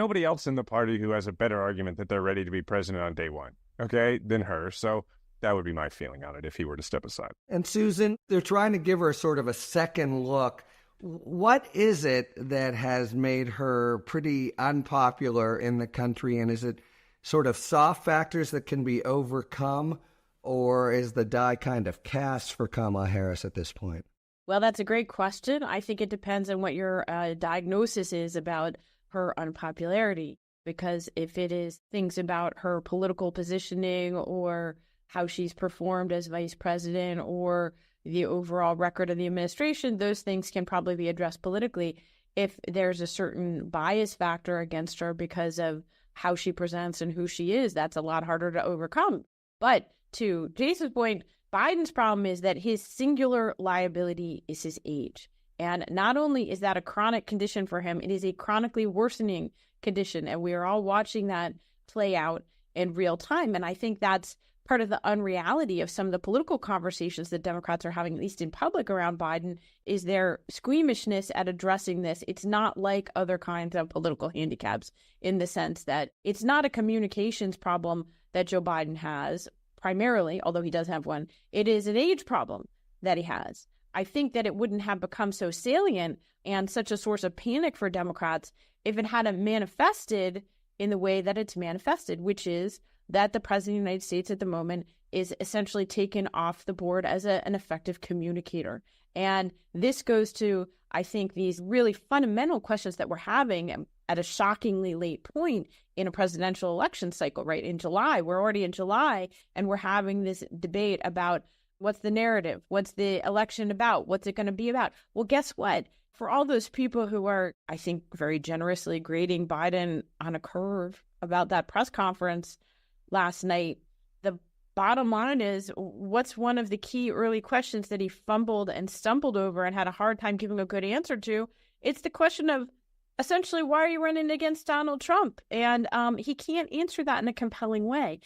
nobody else in the party who has a better argument that they're ready to be president on day one, okay, than her. So that would be my feeling on it if he were to step aside. And Susan, they're trying to give her sort of a second look. What is it that has made her pretty unpopular in the country? And is it sort of soft factors that can be overcome? Or is the die kind of cast for Kamala Harris at this point? Well, that's a great question. I think it depends on what your diagnosis is about her unpopularity. Because if it is things about her political positioning or how she's performed as vice president or the overall record of the administration, those things can probably be addressed politically. If there's a certain bias factor against her because of how she presents and who she is, that's a lot harder to overcome. But to Jason's point, Biden's problem is that his singular liability is his age. And not only is that a chronic condition for him, it is a chronically worsening condition. And we are all watching that play out in real time. And I think that's part of the unreality of some of the political conversations that Democrats are having, at least in public, around Biden, is their squeamishness at addressing this. It's not like other kinds of political handicaps in the sense that it's not a communications problem that Joe Biden has primarily, although he does have one. It is an age problem that he has. I think that it wouldn't have become so salient and such a source of panic for Democrats if it hadn't manifested in the way that it's manifested, which is that the president of the United States at the moment is essentially taken off the board as an effective communicator. And this goes to, I think, these really fundamental questions that we're having at a shockingly late point in a presidential election cycle, right? In July, we're already in July, and we're having this debate about what's the narrative? What's the election about? What's it going to be about? Well, guess what? For all those people who are, I think, very generously grading Biden on a curve about that press conference last night, the bottom line is, what's one of the key early questions that he fumbled and stumbled over and had a hard time giving a good answer to? It's the question of, essentially, why are you running against Donald Trump? And he can't answer that in a compelling way.